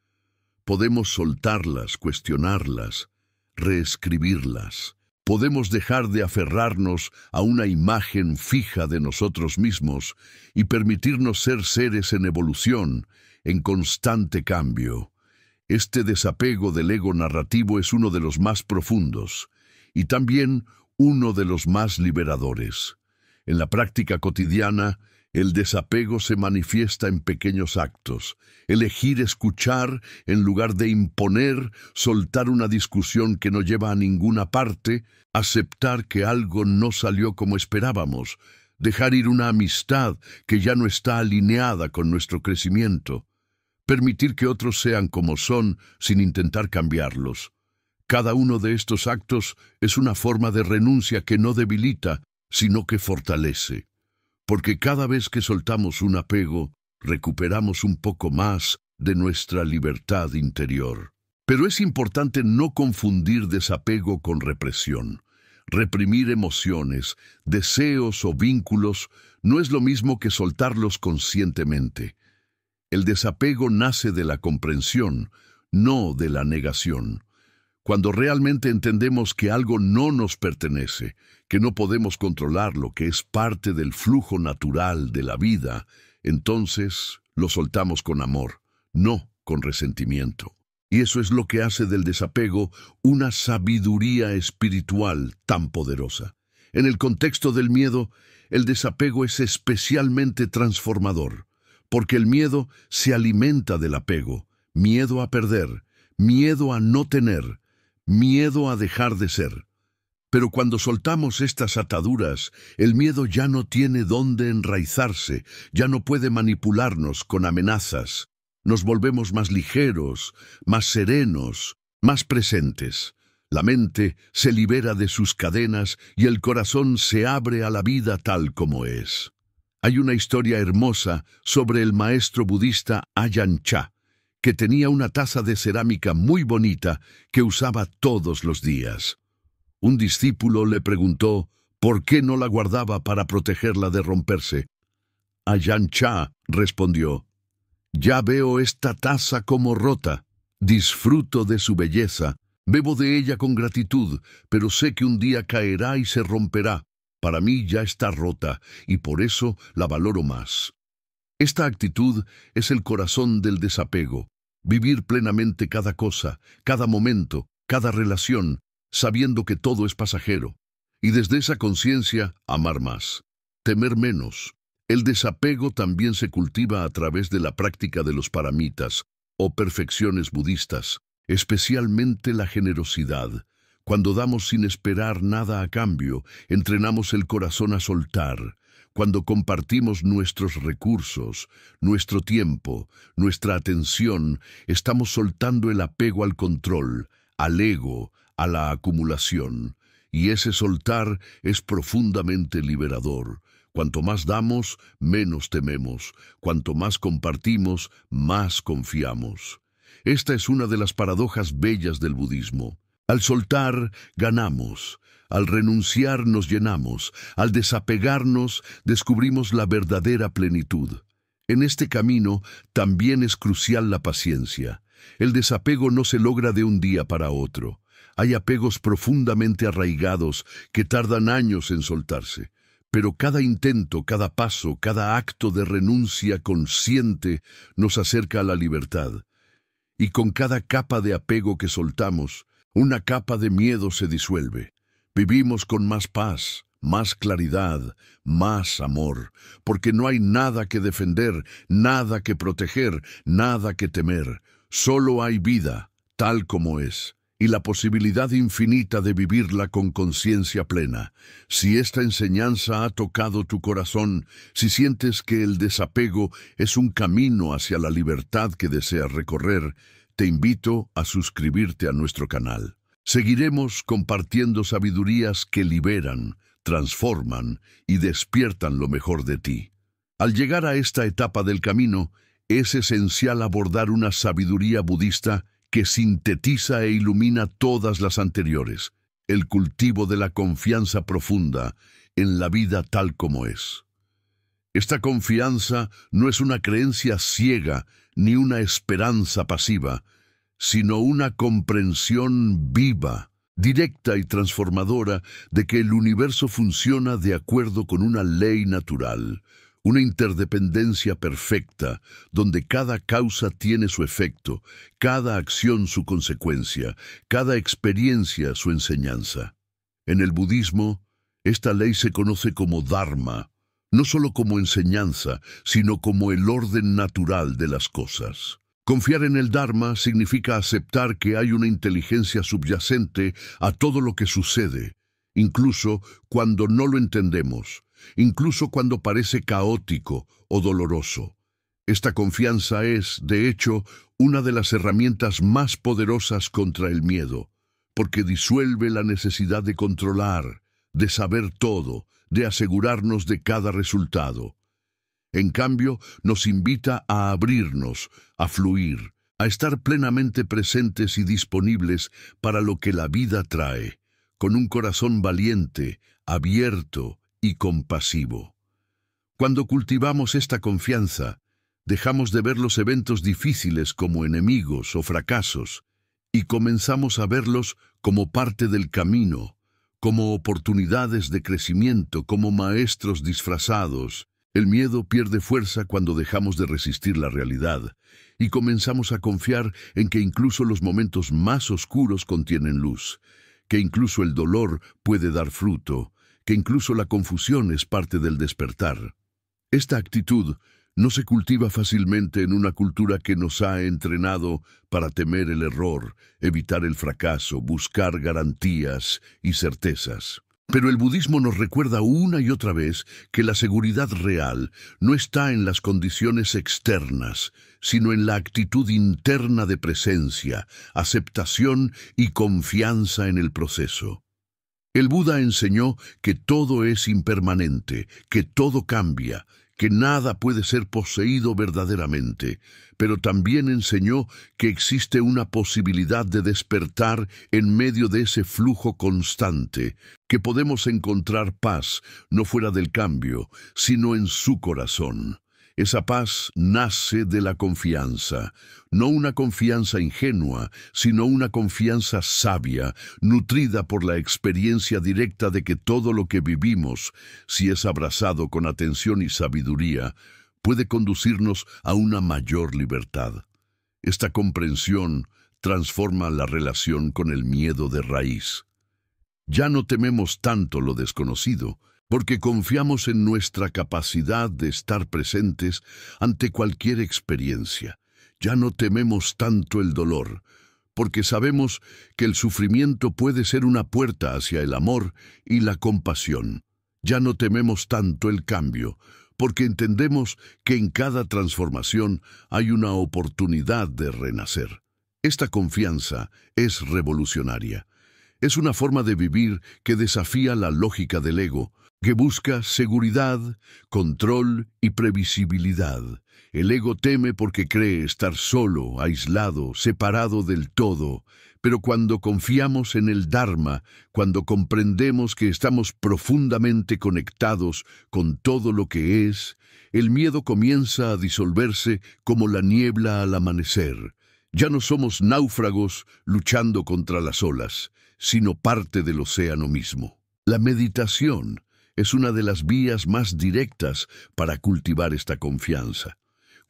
Podemos soltarlas, cuestionarlas, reescribirlas. Podemos dejar de aferrarnos a una imagen fija de nosotros mismos y permitirnos ser seres en evolución, en constante cambio. Este desapego del ego narrativo es uno de los más profundos y también uno de los más liberadores. En la práctica cotidiana, el desapego se manifiesta en pequeños actos. Elegir escuchar en lugar de imponer, soltar una discusión que no lleva a ninguna parte, aceptar que algo no salió como esperábamos, dejar ir una amistad que ya no está alineada con nuestro crecimiento, permitir que otros sean como son sin intentar cambiarlos. Cada uno de estos actos es una forma de renuncia que no debilita, sino que fortalece. Porque cada vez que soltamos un apego, recuperamos un poco más de nuestra libertad interior. Pero es importante no confundir desapego con represión. Reprimir emociones, deseos o vínculos no es lo mismo que soltarlos conscientemente. El desapego nace de la comprensión, no de la negación. Cuando realmente entendemos que algo no nos pertenece, que no podemos controlarlo, que es parte del flujo natural de la vida, entonces lo soltamos con amor, no con resentimiento. Y eso es lo que hace del desapego una sabiduría espiritual tan poderosa. En el contexto del miedo, el desapego es especialmente transformador, porque el miedo se alimenta del apego, miedo a perder, miedo a no tener, miedo a dejar de ser. Pero cuando soltamos estas ataduras, el miedo ya no tiene dónde enraizarse, ya no puede manipularnos con amenazas. Nos volvemos más ligeros, más serenos, más presentes. La mente se libera de sus cadenas y el corazón se abre a la vida tal como es. Hay una historia hermosa sobre el maestro budista Ajahn Chah, que tenía una taza de cerámica muy bonita que usaba todos los días. Un discípulo le preguntó por qué no la guardaba para protegerla de romperse. Ajahn Chah respondió: «Ya veo esta taza como rota, disfruto de su belleza, bebo de ella con gratitud, pero sé que un día caerá y se romperá. Para mí ya está rota, y por eso la valoro más». Esta actitud es el corazón del desapego, vivir plenamente cada cosa, cada momento, cada relación, sabiendo que todo es pasajero, y desde esa conciencia amar más, temer menos. El desapego también se cultiva a través de la práctica de los paramitas, o perfecciones budistas, especialmente la generosidad. Cuando damos sin esperar nada a cambio, entrenamos el corazón a soltar. Cuando compartimos nuestros recursos, nuestro tiempo, nuestra atención, estamos soltando el apego al control, al ego, a la acumulación. Y ese soltar es profundamente liberador. Cuanto más damos, menos tememos. Cuanto más compartimos, más confiamos. Esta es una de las paradojas bellas del budismo. Al soltar, ganamos. Al renunciar, nos llenamos. Al desapegarnos, descubrimos la verdadera plenitud. En este camino también es crucial la paciencia. El desapego no se logra de un día para otro. Hay apegos profundamente arraigados que tardan años en soltarse. Pero cada intento, cada paso, cada acto de renuncia consciente nos acerca a la libertad. Y con cada capa de apego que soltamos, una capa de miedo se disuelve. Vivimos con más paz, más claridad, más amor, porque no hay nada que defender, nada que proteger, nada que temer. Solo hay vida, tal como es, y la posibilidad infinita de vivirla con conciencia plena. Si esta enseñanza ha tocado tu corazón, si sientes que el desapego es un camino hacia la libertad que deseas recorrer, te invito a suscribirte a nuestro canal. Seguiremos compartiendo sabidurías que liberan, transforman y despiertan lo mejor de ti. Al llegar a esta etapa del camino, es esencial abordar una sabiduría budista que sintetiza e ilumina todas las anteriores, el cultivo de la confianza profunda en la vida tal como es. Esta confianza no es una creencia ciega ni una esperanza pasiva, sino una comprensión viva, directa y transformadora de que el universo funciona de acuerdo con una ley natural, una interdependencia perfecta, donde cada causa tiene su efecto, cada acción su consecuencia, cada experiencia su enseñanza. En el budismo, esta ley se conoce como Dharma, no solo como enseñanza, sino como el orden natural de las cosas. Confiar en el Dharma significa aceptar que hay una inteligencia subyacente a todo lo que sucede, incluso cuando no lo entendemos, incluso cuando parece caótico o doloroso. Esta confianza es, de hecho, una de las herramientas más poderosas contra el miedo, porque disuelve la necesidad de controlar, de saber todo, de asegurarnos de cada resultado. En cambio, nos invita a abrirnos, a fluir, a estar plenamente presentes y disponibles para lo que la vida trae, con un corazón valiente, abierto y compasivo. Cuando cultivamos esta confianza, dejamos de ver los eventos difíciles como enemigos o fracasos y comenzamos a verlos como parte del camino, como oportunidades de crecimiento, como maestros disfrazados. El miedo pierde fuerza cuando dejamos de resistir la realidad y comenzamos a confiar en que incluso los momentos más oscuros contienen luz, que incluso el dolor puede dar fruto, que incluso la confusión es parte del despertar. Esta actitud no se cultiva fácilmente en una cultura que nos ha entrenado para temer el error, evitar el fracaso, buscar garantías y certezas. Pero el budismo nos recuerda una y otra vez que la seguridad real no está en las condiciones externas, sino en la actitud interna de presencia, aceptación y confianza en el proceso. El Buda enseñó que todo es impermanente, que todo cambia, que nada puede ser poseído verdaderamente, pero también enseñó que existe una posibilidad de despertar en medio de ese flujo constante, que podemos encontrar paz no fuera del cambio, sino en su corazón. Esa paz nace de la confianza, no una confianza ingenua, sino una confianza sabia, nutrida por la experiencia directa de que todo lo que vivimos, si es abrazado con atención y sabiduría, puede conducirnos a una mayor libertad. Esta comprensión transforma la relación con el miedo de raíz. Ya no tememos tanto lo desconocido, porque confiamos en nuestra capacidad de estar presentes ante cualquier experiencia. Ya no tememos tanto el dolor, porque sabemos que el sufrimiento puede ser una puerta hacia el amor y la compasión. Ya no tememos tanto el cambio, porque entendemos que en cada transformación hay una oportunidad de renacer. Esta confianza es revolucionaria. Es una forma de vivir que desafía la lógica del ego, que busca seguridad, control y previsibilidad. El ego teme porque cree estar solo, aislado, separado del todo. Pero cuando confiamos en el Dharma, cuando comprendemos que estamos profundamente conectados con todo lo que es, el miedo comienza a disolverse como la niebla al amanecer. Ya no somos náufragos luchando contra las olas, sino parte del océano mismo. La meditación es una de las vías más directas para cultivar esta confianza.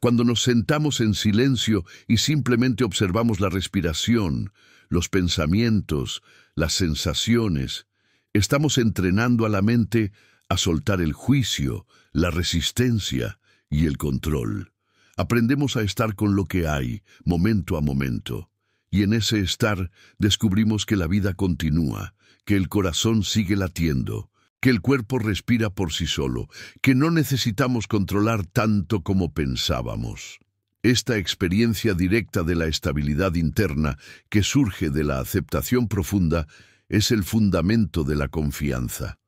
Cuando nos sentamos en silencio y simplemente observamos la respiración, los pensamientos, las sensaciones, estamos entrenando a la mente a soltar el juicio, la resistencia y el control. Aprendemos a estar con lo que hay, momento a momento. Y en ese estar descubrimos que la vida continúa, que el corazón sigue latiendo, que el cuerpo respira por sí solo, que no necesitamos controlar tanto como pensábamos. Esta experiencia directa de la estabilidad interna que surge de la aceptación profunda es el fundamento de la confianza.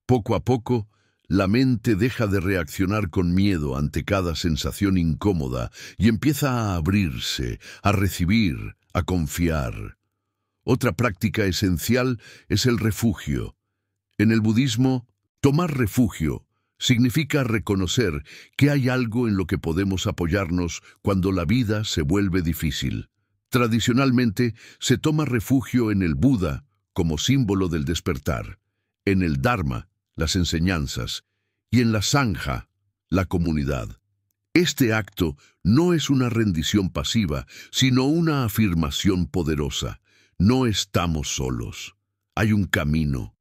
Poco a poco, la mente deja de reaccionar con miedo ante cada sensación incómoda y empieza a abrirse, a recibir, a confiar. Otra práctica esencial es el refugio. En el budismo, tomar refugio significa reconocer que hay algo en lo que podemos apoyarnos cuando la vida se vuelve difícil. Tradicionalmente, se toma refugio en el Buda como símbolo del despertar, en el Dharma, las enseñanzas, y en la Sangha, la comunidad. Este acto no es una rendición pasiva, sino una afirmación poderosa. No estamos solos. Hay un camino.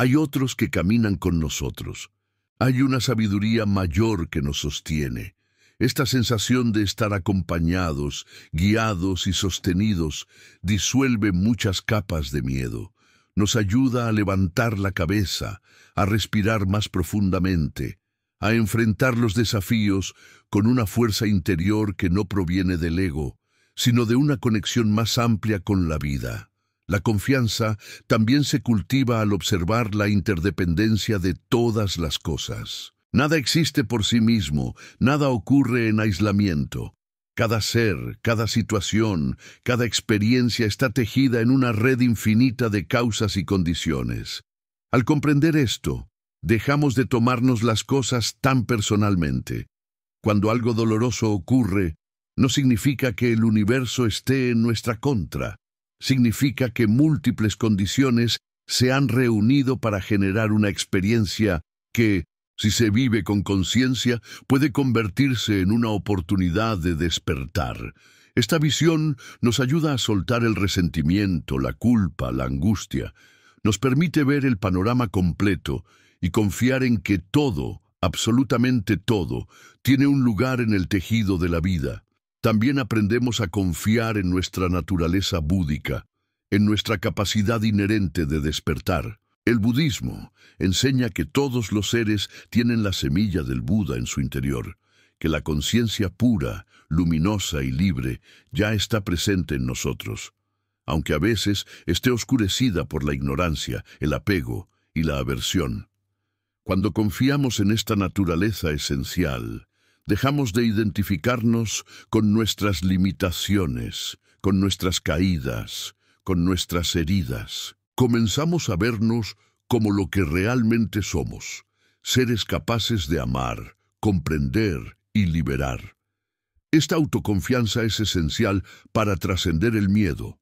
Hay otros que caminan con nosotros. Hay una sabiduría mayor que nos sostiene. Esta sensación de estar acompañados, guiados y sostenidos disuelve muchas capas de miedo. Nos ayuda a levantar la cabeza, a respirar más profundamente, a enfrentar los desafíos con una fuerza interior que no proviene del ego, sino de una conexión más amplia con la vida. La confianza también se cultiva al observar la interdependencia de todas las cosas. Nada existe por sí mismo, nada ocurre en aislamiento. Cada ser, cada situación, cada experiencia está tejida en una red infinita de causas y condiciones. Al comprender esto, dejamos de tomarnos las cosas tan personalmente. Cuando algo doloroso ocurre, no significa que el universo esté en nuestra contra. Significa que múltiples condiciones se han reunido para generar una experiencia que, si se vive con conciencia, puede convertirse en una oportunidad de despertar. Esta visión nos ayuda a soltar el resentimiento, la culpa, la angustia. Nos permite ver el panorama completo y confiar en que todo, absolutamente todo, tiene un lugar en el tejido de la vida. También aprendemos a confiar en nuestra naturaleza búdica, en nuestra capacidad inherente de despertar. El budismo enseña que todos los seres tienen la semilla del Buda en su interior, que la conciencia pura, luminosa y libre ya está presente en nosotros, aunque a veces esté oscurecida por la ignorancia, el apego y la aversión. Cuando confiamos en esta naturaleza esencial, dejamos de identificarnos con nuestras limitaciones, con nuestras caídas, con nuestras heridas. Comenzamos a vernos como lo que realmente somos, seres capaces de amar, comprender y liberar. Esta autoconfianza es esencial para trascender el miedo,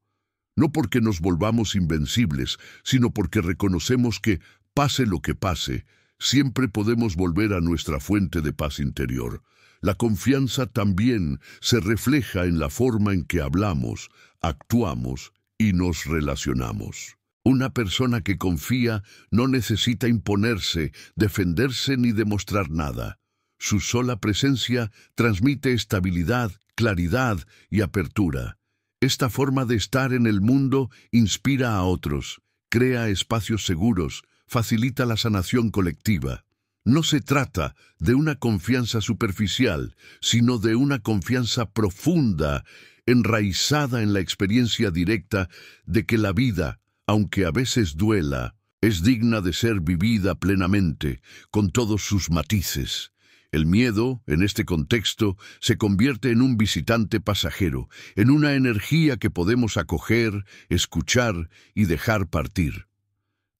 no porque nos volvamos invencibles, sino porque reconocemos que, pase lo que pase, siempre podemos volver a nuestra fuente de paz interior. La confianza también se refleja en la forma en que hablamos, actuamos y nos relacionamos. Una persona que confía no necesita imponerse, defenderse ni demostrar nada. Su sola presencia transmite estabilidad, claridad y apertura. Esta forma de estar en el mundo inspira a otros, crea espacios seguros, facilita la sanación colectiva. No se trata de una confianza superficial, sino de una confianza profunda, enraizada en la experiencia directa de que la vida, aunque a veces duela, es digna de ser vivida plenamente, con todos sus matices. El miedo, en este contexto, se convierte en un visitante pasajero, en una energía que podemos acoger, escuchar y dejar partir.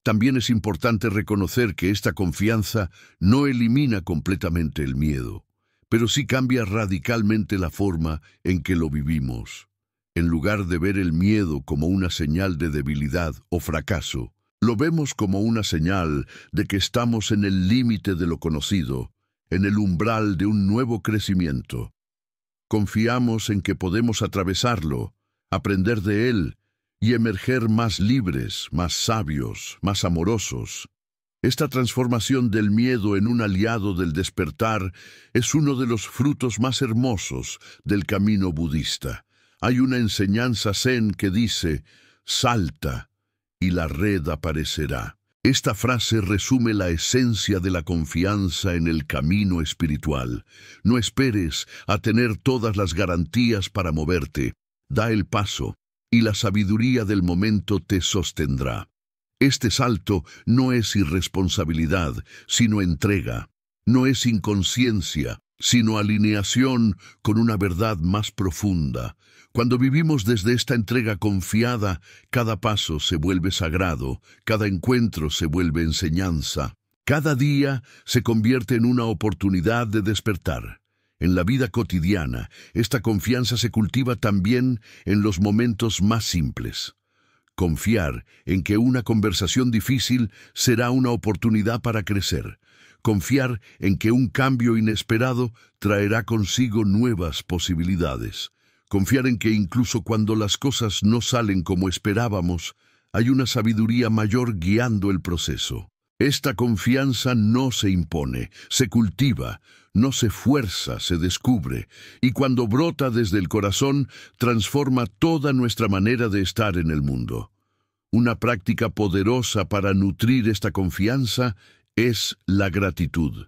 También es importante reconocer que esta confianza no elimina completamente el miedo, pero sí cambia radicalmente la forma en que lo vivimos. En lugar de ver el miedo como una señal de debilidad o fracaso, lo vemos como una señal de que estamos en el límite de lo conocido, en el umbral de un nuevo crecimiento. Confiamos en que podemos atravesarlo, aprender de él y emerger más libres, más sabios, más amorosos. Esta transformación del miedo en un aliado del despertar es uno de los frutos más hermosos del camino budista. Hay una enseñanza zen que dice, salta y la red aparecerá. Esta frase resume la esencia de la confianza en el camino espiritual. No esperes a tener todas las garantías para moverte. Da el paso y la sabiduría del momento te sostendrá. Este salto no es irresponsabilidad, sino entrega. No es inconsciencia, sino alineación con una verdad más profunda. Cuando vivimos desde esta entrega confiada, cada paso se vuelve sagrado, cada encuentro se vuelve enseñanza. Cada día se convierte en una oportunidad de despertar. En la vida cotidiana, esta confianza se cultiva también en los momentos más simples. Confiar en que una conversación difícil será una oportunidad para crecer. Confiar en que un cambio inesperado traerá consigo nuevas posibilidades. Confiar en que incluso cuando las cosas no salen como esperábamos, hay una sabiduría mayor guiando el proceso. Esta confianza no se impone, se cultiva, no se fuerza, se descubre, y cuando brota desde el corazón, transforma toda nuestra manera de estar en el mundo. Una práctica poderosa para nutrir esta confianza es la gratitud.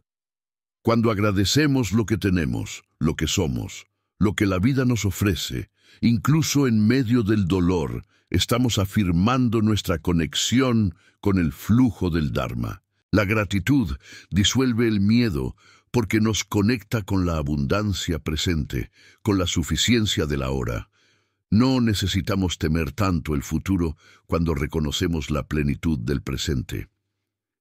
Cuando agradecemos lo que tenemos, lo que somos, lo que la vida nos ofrece, incluso en medio del dolor, estamos afirmando nuestra conexión con el flujo del Dharma. La gratitud disuelve el miedo porque nos conecta con la abundancia presente, con la suficiencia de la hora. No necesitamos temer tanto el futuro cuando reconocemos la plenitud del presente.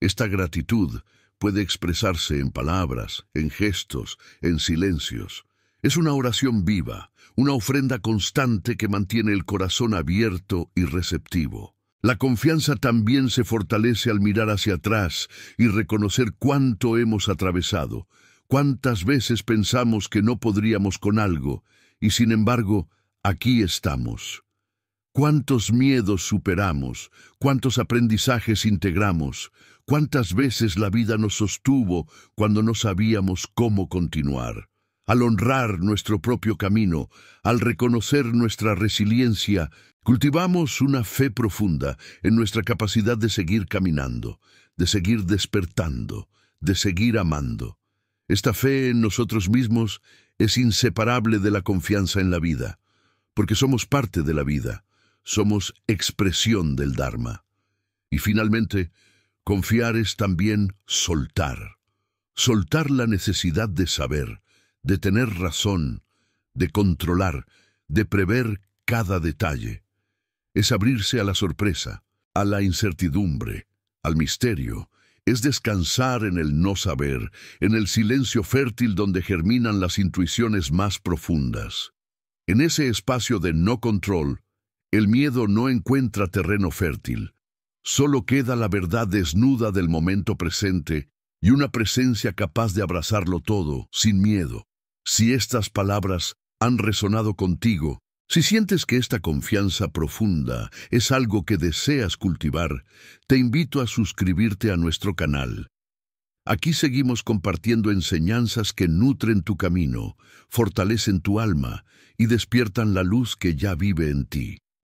Esta gratitud puede expresarse en palabras, en gestos, en silencios. Es una oración viva, una ofrenda constante que mantiene el corazón abierto y receptivo. La confianza también se fortalece al mirar hacia atrás y reconocer cuánto hemos atravesado, cuántas veces pensamos que no podríamos con algo, y sin embargo, aquí estamos. Cuántos miedos superamos, cuántos aprendizajes integramos, cuántas veces la vida nos sostuvo cuando no sabíamos cómo continuar. Al honrar nuestro propio camino, al reconocer nuestra resiliencia, cultivamos una fe profunda en nuestra capacidad de seguir caminando, de seguir despertando, de seguir amando. Esta fe en nosotros mismos es inseparable de la confianza en la vida, porque somos parte de la vida, somos expresión del Dharma. Y finalmente, confiar es también soltar. Soltar la necesidad de saber, de tener razón, de controlar, de prever cada detalle. Es abrirse a la sorpresa, a la incertidumbre, al misterio. Es descansar en el no saber, en el silencio fértil donde germinan las intuiciones más profundas. En ese espacio de no control, el miedo no encuentra terreno fértil. Solo queda la verdad desnuda del momento presente y una presencia capaz de abrazarlo todo, sin miedo. Si estas palabras han resonado contigo, si sientes que esta confianza profunda es algo que deseas cultivar, te invito a suscribirte a nuestro canal. Aquí seguimos compartiendo enseñanzas que nutren tu camino, fortalecen tu alma y despiertan la luz que ya vive en ti.